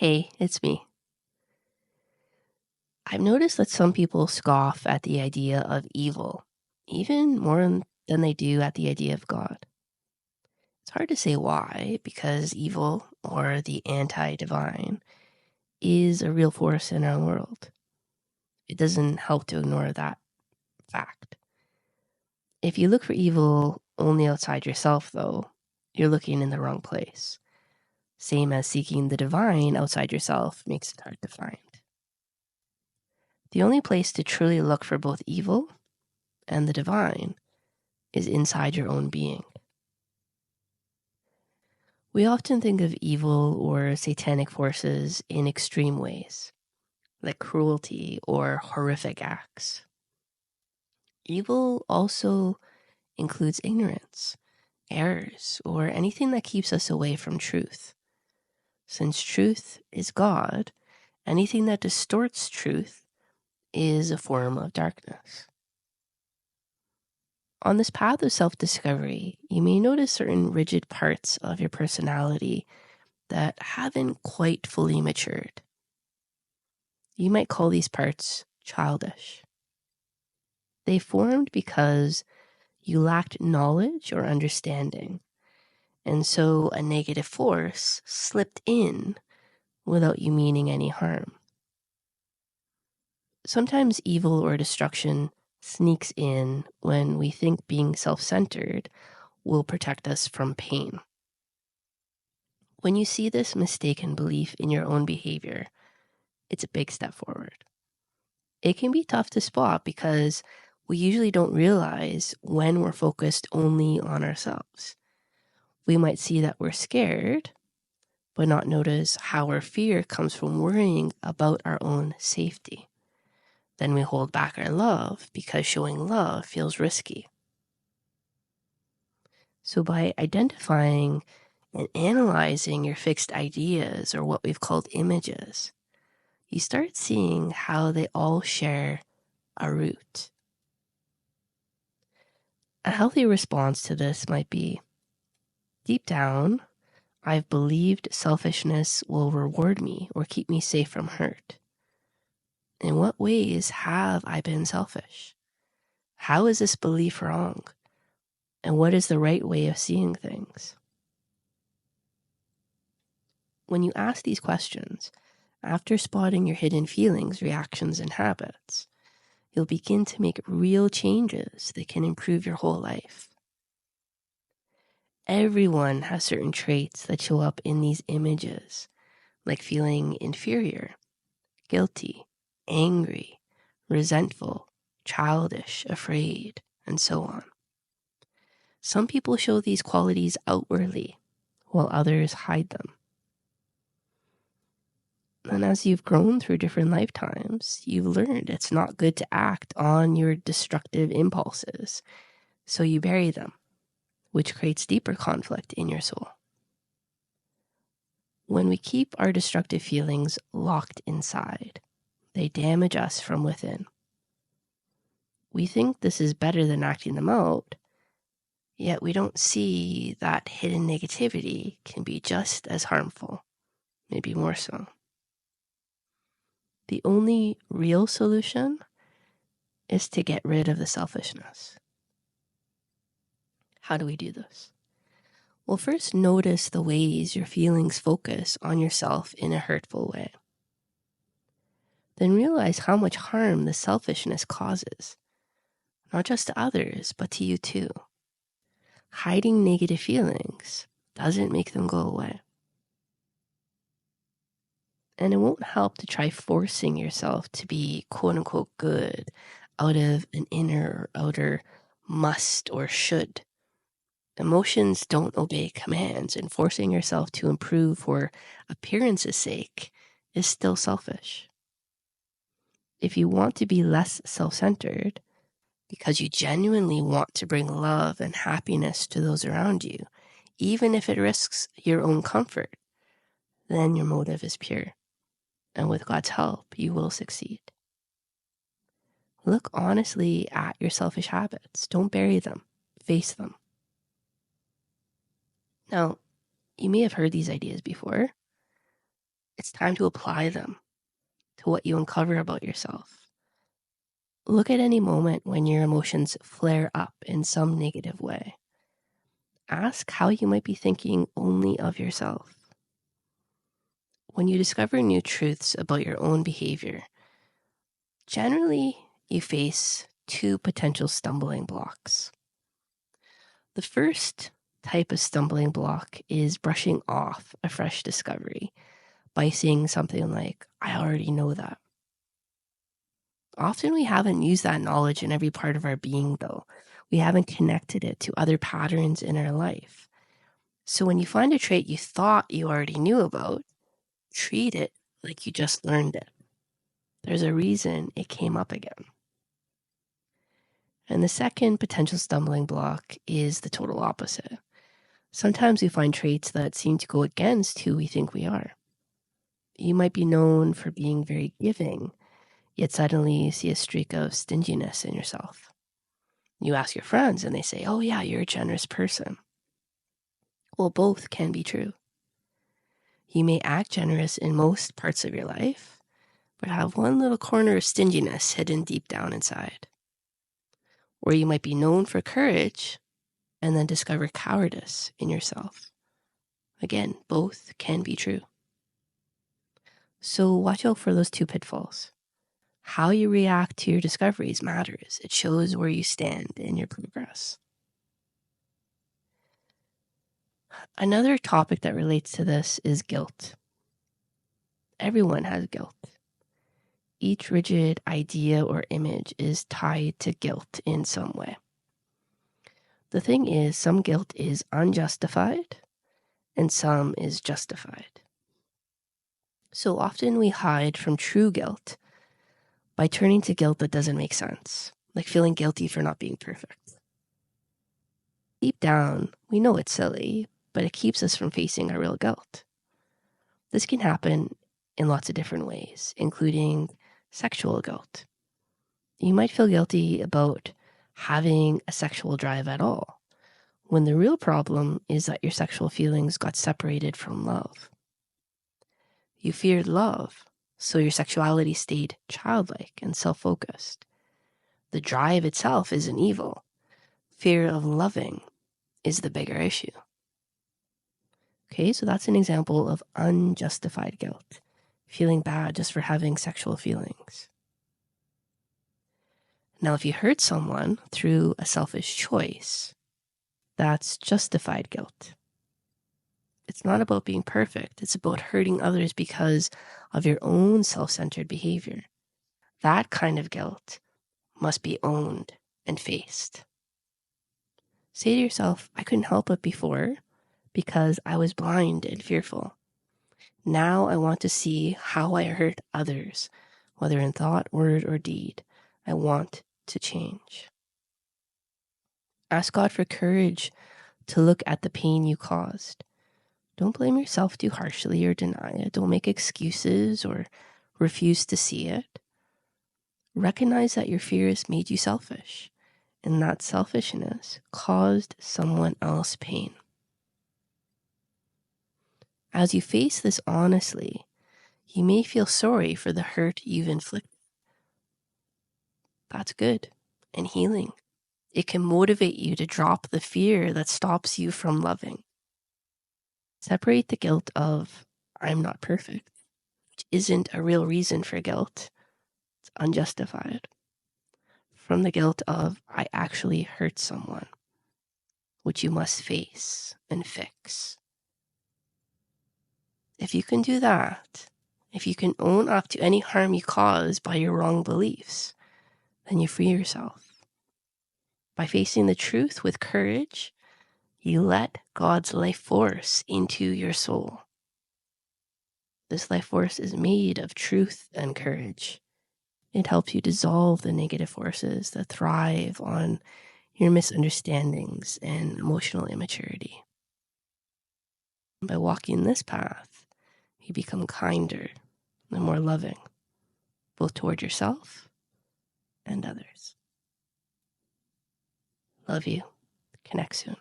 Hey, it's me. I've noticed that some people scoff at the idea of evil, even more than they do at the idea of God. It's hard to say why, because evil, or the anti-divine, is a real force in our world. It doesn't help to ignore that fact. If you look for evil only outside yourself, though, you're looking in the wrong place. Same as seeking the divine outside yourself makes it hard to find. The only place to truly look for both evil and the divine is inside your own being. We often think of evil or satanic forces in extreme ways, like cruelty or horrific acts. Evil also includes ignorance, errors, or anything that keeps us away from truth. Since truth is God, anything that distorts truth is a form of darkness. On this path of self-discovery, you may notice certain rigid parts of your personality that haven't quite fully matured. You might call these parts childish. They formed because you lacked knowledge or understanding, and so a negative force slipped in without you meaning any harm. Sometimes evil or destruction sneaks in when we think being self-centered will protect us from pain. When you see this mistaken belief in your own behavior, it's a big step forward. It can be tough to spot because we usually don't realize when we're focused only on ourselves. We might see that we're scared, but not notice how our fear comes from worrying about our own safety. Then we hold back our love because showing love feels risky. So by identifying and analyzing your fixed ideas, or what we've called images, you start seeing how they all share a root. A healthy response to this might be, deep down, I've believed selfishness will reward me or keep me safe from hurt. In what ways have I been selfish? How is this belief wrong? And what is the right way of seeing things? When you ask these questions, after spotting your hidden feelings, reactions, and habits, you'll begin to make real changes that can improve your whole life. Everyone has certain traits that show up in these images, like feeling inferior, guilty, angry, resentful, childish, afraid, and so on. Some people show these qualities outwardly, while others hide them. And as you've grown through different lifetimes, you've learned it's not good to act on your destructive impulses, so you bury them, which creates deeper conflict in your soul. When we keep our destructive feelings locked inside, they damage us from within. We think this is better than acting them out, yet we don't see that hidden negativity can be just as harmful, maybe more so. The only real solution is to get rid of the selfishness. How do we do this? Well, first notice the ways your feelings focus on yourself in a hurtful way. Then realize how much harm the selfishness causes, not just to others, but to you too. Hiding negative feelings doesn't make them go away. And it won't help to try forcing yourself to be quote unquote good out of an inner or outer must or should. Emotions don't obey commands, and forcing yourself to improve for appearance's sake is still selfish. If you want to be less self-centered, because you genuinely want to bring love and happiness to those around you, even if it risks your own comfort, then your motive is pure. And with God's help, you will succeed. Look honestly at your selfish habits. Don't bury them. Face them. Now, you may have heard these ideas before. It's time to apply them to what you uncover about yourself. Look at any moment when your emotions flare up in some negative way. Ask how you might be thinking only of yourself. When you discover new truths about your own behavior, generally you face two potential stumbling blocks. The first type of stumbling block is brushing off a fresh discovery by saying something like, I already know that. Often we haven't used that knowledge in every part of our being, though. We haven't connected it to other patterns in our life. So when you find a trait you thought you already knew about, treat it like you just learned it. There's a reason it came up again. And the second potential stumbling block is the total opposite. Sometimes we find traits that seem to go against who we think we are. You might be known for being very giving, yet suddenly you see a streak of stinginess in yourself. You ask your friends and they say, oh yeah, you're a generous person. Well, both can be true. You may act generous in most parts of your life, but have one little corner of stinginess hidden deep down inside. Or you might be known for courage and then discover cowardice in yourself. Again, both can be true. So watch out for those two pitfalls. How you react to your discoveries matters. It shows where you stand in your progress. Another topic that relates to this is guilt. Everyone has guilt. Each rigid idea or image is tied to guilt in some way. The thing is, some guilt is unjustified and some is justified. So often we hide from true guilt by turning to guilt that doesn't make sense, like feeling guilty for not being perfect. Deep down, we know it's silly, but it keeps us from facing our real guilt. This can happen in lots of different ways, including sexual guilt. You might feel guilty about having a sexual drive at all, when the real problem is that your sexual feelings got separated from love. You feared love, so your sexuality stayed childlike and self-focused. The drive itself isn't evil. Fear of loving is the bigger issue. Okay, so that's an example of unjustified guilt, feeling bad just for having sexual feelings. Now, if you hurt someone through a selfish choice, that's justified guilt. It's not about being perfect. It's about hurting others because of your own self-centered behavior. That kind of guilt must be owned and faced. Say to yourself, I couldn't help it before because I was blind and fearful. Now I want to see how I hurt others, whether in thought, word, or deed. I want to change. Ask God for courage to look at the pain you caused. Don't blame yourself too harshly or deny it. Don't make excuses or refuse to see it. Recognize that your fears made you selfish, and that selfishness caused someone else pain. As you face this honestly, you may feel sorry for the hurt you've inflicted. That's good and healing. It can motivate you to drop the fear that stops you from loving. Separate the guilt of, I'm not perfect, which isn't a real reason for guilt. It's unjustified. From the guilt of, I actually hurt someone, which you must face and fix. If you can do that, if you can own up to any harm you cause by your wrong beliefs, then you free yourself. By facing the truth with courage, you let God's life force into your soul. This life force is made of truth and courage. It helps you dissolve the negative forces that thrive on your misunderstandings and emotional immaturity. By walking this path, you become kinder and more loving, both toward yourself and others. Love you. Connect soon.